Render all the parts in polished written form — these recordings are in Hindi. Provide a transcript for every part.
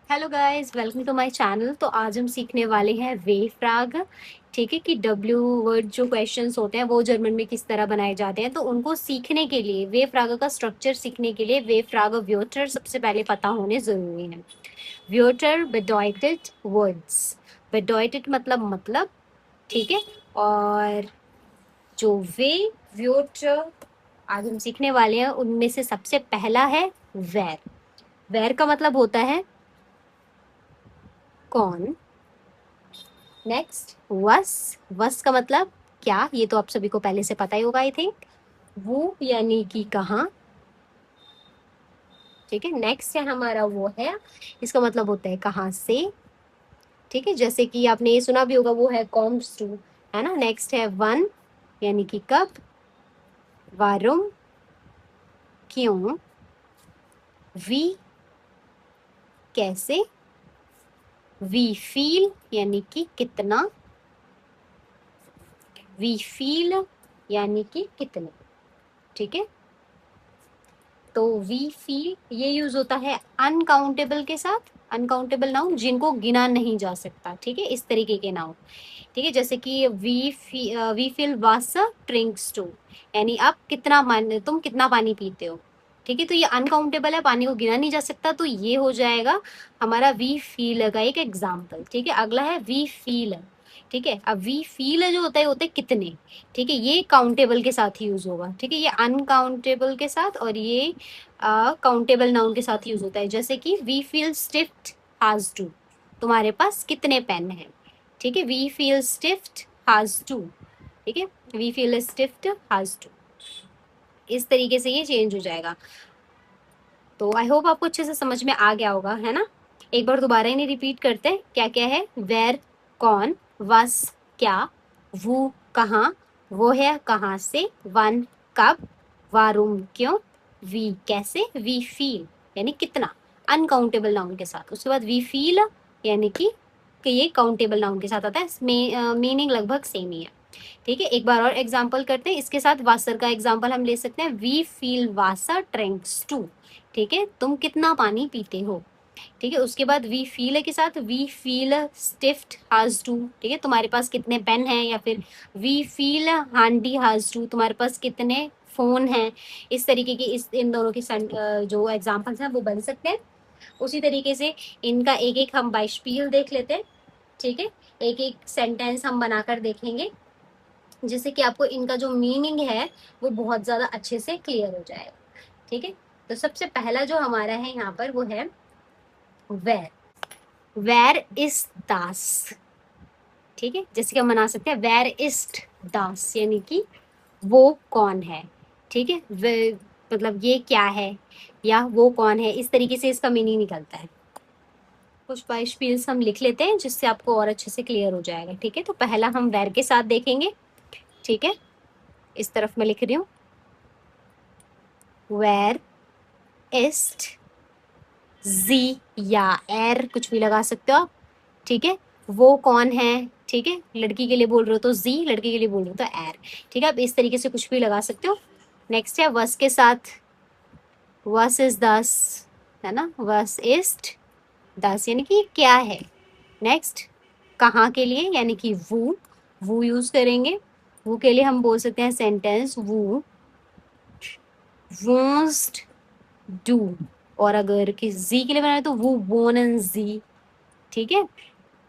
Hello guys, welcome to my channel. तो आज हम सीखने वाले हैं वे फ्रैग। ठीक है कि डब्ल्यू वर्ड जो क्वेश्चंस होते हैं वो जर्मन में किस तरह बनाए जाते हैं। तो उनको सीखने के लिए, वे फ्रैग का स्ट्रक्चर सीखने के लिए वे फ्रैग व्योटर सबसे पहले पता होने जरूरी है। व्योटर बेडॉयटेड वर्ड्स। बेडॉयटेड मतलब ठीक है। और जो वे व्योटर आज हम सीखने वाले हैं उनमें से सबसे पहला है वेर। वेर का मतलब होता है कौन। नेक्स्ट वस। वस का मतलब क्या, ये तो आप सभी को पहले से पता ही होगा आई थिंक। वो यानी कि कहाँ। ठीक है। नेक्स्ट है हमारा वो है, इसका मतलब होता है कहाँ से। ठीक है, जैसे कि आपने ये सुना भी होगा, वो है कॉम्स टू, है ना। नेक्स्ट है वन यानी कि कब। वारुम क्यों। वी कैसे। वी फील यानी कि कितना। वी फील यानी कि कितने। ठीक है। तो वी फील ये यूज होता है अनकाउंटेबल के साथ। अनकाउंटेबल नाउन जिनको गिना नहीं जा सकता। ठीक है, इस तरीके के नाउन। ठीक है, जैसे कि we feel water drinks two, यानी आप कितना तुम कितना पानी पीते हो। ठीक है, तो ये अनकाउंटेबल है, पानी को गिना नहीं जा सकता, तो ये हो जाएगा हमारा वी फील का एक एग्जाम्पल। ठीक है, अगला है वी फील। ठीक है, अब वी फील जो होता है कितने। ठीक है, ये काउंटेबल के साथ ही यूज होगा। ठीक है, ये अनकाउंटेबल के साथ और ये काउंटेबल नाउन के साथ यूज होता है। जैसे कि we feel stiffed has two, तुम्हारे पास कितने पेन हैं। ठीक है, वी फील स्टिफ्ट हैज टू। ठीक है, वी फील स्टिफ्ट हैज टू। इस तरीके से ये चेंज हो जाएगा। तो आई होप आपको अच्छे से समझ में आ गया होगा, है ना। एक बार दोबारा इन्हें रिपीट करते हैं, क्या क्या है। वेर कौन। वस क्या। वो कहाँ। वो है कहाँ से। वन कब। वारुम क्यों। वी कैसे। वी फील यानी कितना, अनकाउंटेबल नाउन के साथ। उसके बाद वी फील यानी कि ये काउंटेबल नाउन के साथ आता है। मीनिंग लगभग सेम ही है। ठीक है, एक बार और एग्जाम्पल करते हैं इसके साथ। वासर का एग्जाम्पल हम ले सकते हैं। We feel water drinks two. ठीक है, तुम कितना पानी पीते हो। ठीक है, उसके बाद वी फील के साथ we feel stiffed has two. ठीक है, तुम्हारे पास कितने पेन हैं। या फिर we feel handy has two, तुम्हारे पास कितने फोन हैं। इस तरीके की इन दोनों के जो एग्जाम्पल्स हैं वो बन सकते हैं। उसी तरीके से इनका एक एक हम बाइशपील देख लेते हैं। ठीक है, एक एक सेंटेंस हम बनाकर देखेंगे, जिससे कि आपको इनका जो मीनिंग है वो बहुत ज्यादा अच्छे से क्लियर हो जाएगा। ठीक है, तो सबसे पहला जो हमारा है यहाँ पर वो है वेर। वेर इज दास। ठीक है, जैसे कि हम बना सकते हैं वेर इज दास, यानी कि वो कौन है। ठीक है, वे मतलब ये क्या है या वो कौन है, इस तरीके से इसका मीनिंग निकलता है। कुछ बाइशपील्स हम लिख लेते हैं जिससे आपको और अच्छे से क्लियर हो जाएगा। ठीक है, तो पहला हम वेर के साथ देखेंगे। ठीक है, इस तरफ मैं लिख रही हूँ। वेर इस्ट जी या एर कुछ भी लगा सकते हो आप। ठीक है, वो कौन है। ठीक है, लड़की के लिए बोल रहे हो तो जी, लड़के के लिए बोल रहे हो तो एर। ठीक है, आप इस तरीके से कुछ भी लगा सकते हो। नेक्स्ट है वस के साथ। वस इज दस, है ना। वस इज दस यानी कि क्या है। नेक्स्ट कहाँ के लिए, यानी कि वो यूज करेंगे। वो के लिए हम बोल सकते हैं सेंटेंस वो वोस्ट डू। और अगर किसी जी के लिए बनाए तो वो वोन एंड जी। ठीक है,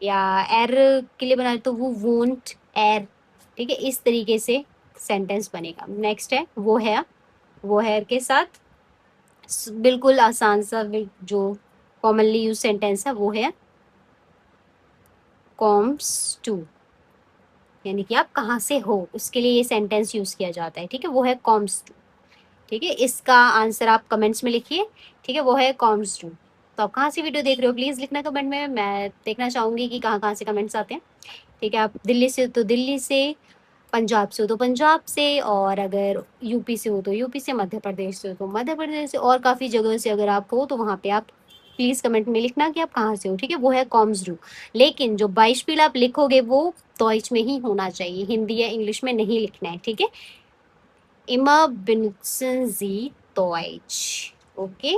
या एर के लिए बनाए तो वो वोंट एर। ठीक है, इस तरीके से सेंटेंस बनेगा। नेक्स्ट है वो है के साथ बिल्कुल आसान सा जो कॉमनली यूज सेंटेंस है वो है कॉम्स टू, यानी कि आप कहाँ से हो उसके लिए ये सेंटेंस यूज किया जाता है। ठीक है, वो है कॉम्स टू। ठीक है, इसका आंसर आप कमेंट्स में लिखिए। ठीक है, वो है कॉम्स टू। तो आप कहाँ से वीडियो देख रहे हो प्लीज लिखना कमेंट में, मैं देखना चाहूंगी कि कहाँ कहाँ से कमेंट्स आते हैं। ठीक है, आप दिल्ली से हो तो दिल्ली से, पंजाब से हो तो पंजाब से, और अगर यूपी से हो तो यूपी से, मध्य प्रदेश से हो तो मध्य प्रदेश से, और काफ़ी जगह से अगर आप हो तो वहाँ पे आप प्लीज़ कमेंट में लिखना कि आप कहाँ से हो। ठीक है, वो है कॉम्सड्रू। लेकिन जो बाइशपील आप लिखोगे वो डॉइच में ही होना चाहिए, हिंदी या इंग्लिश में नहीं लिखना है। ठीक है, इमा बिन्सन जी डॉइच। ओके,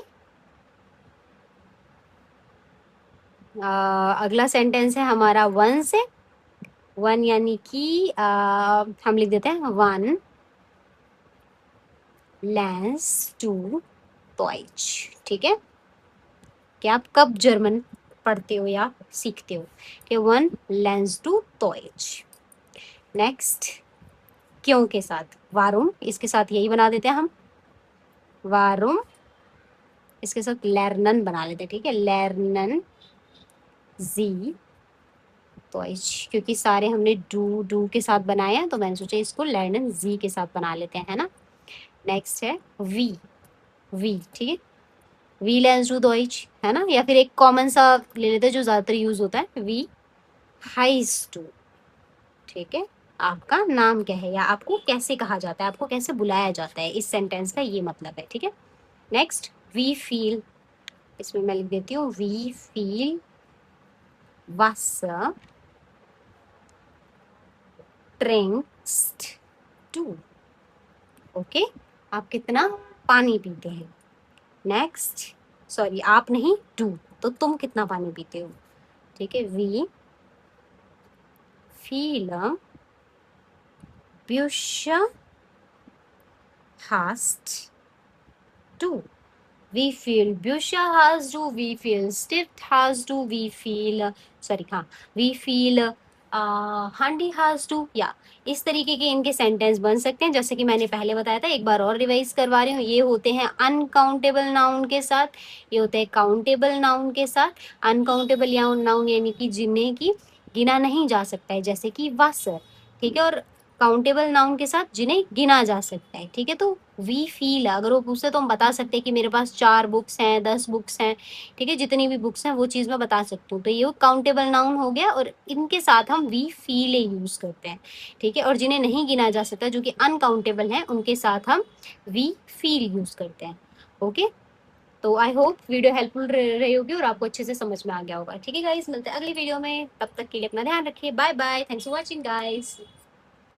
अगला सेंटेंस है हमारा वन से। वन यानी कि हम लिख देते हैं वन लैंस टू टॉयज। ठीक है, कि आप कब जर्मन पढ़ते हो या सीखते हो, कि one lens two toys. Next, क्यों के साथ वारुम, इसके साथ यही बना देते हैं हम, वारुम, इसके साथ लर्नन बना लेते हैं। ठीक है, लर्नन जी टॉयज, क्योंकि सारे हमने डू के साथ बनाए हैं, तो मैंने सोचा इसको लर्नन जी के साथ बना लेते हैं, है ना। नेक्स्ट है वी। वी, ठीक है, वी लर्न्स टू डॉइच, है ना, या फिर एक कॉमन सा ले लेते हैं जो ज्यादातर यूज होता है, वी हाइज टू। ठीक है, आपका नाम क्या है या आपको कैसे कहा जाता है, आपको कैसे बुलाया जाता है, इस सेंटेंस का ये मतलब है। ठीक है, नेक्स्ट वी फील, इसमें मैं लिख देती हूँ वी फील वासर ट्रिंक्स टू। ओके, आप कितना पानी पीते हैं। नेक्स्ट, सॉरी आप नहीं, टू, तो तुम कितना पानी पीते हो। ठीक है, वी फील ब्यूशा हास्ट टू। We feel Busha has to, we feel Stiff has to, we feel sorry हाँ, we feel Handi has to, या इस तरीके के इनके सेंटेंस बन सकते हैं। जैसे कि मैंने पहले बताया था, एक बार और रिवाइज करवा रही हूँ, ये होते हैं अनकाउंटेबल नाउन के साथ, ये होते हैं काउंटेबल नाउन के साथ। अनकाउंटेबल या नाउन यानी कि जिन्हें की गिना नहीं जा सकता है, जैसे कि वासर। ठीक है, और काउंटेबल नाउन के साथ जिन्हें गिना जा सकता है। ठीक है, तो वी फील, अगर वो पूछते तो हम बता सकते हैं कि मेरे पास 4 बुक्स हैं, 10 बुक्स हैं। ठीक है, जितनी भी बुक्स हैं वो चीज़ मैं बता सकती हूँ, तो ये काउंटेबल नाउन हो गया, और इनके साथ हम वी फील यूज करते हैं। ठीक है, और जिन्हें नहीं गिना जा सकता, जो कि अनकाउंटेबल हैं, उनके साथ हम वी फील यूज करते हैं। ओके, तो आई होप वीडियो हेल्पफुल रही होगी और आपको अच्छे से समझ में आ गया होगा। ठीक है गाइस, मिलते हैं अगली वीडियो में, तब तक के लिए अपना ध्यान रखिए, bye bye, thanks for watching guys.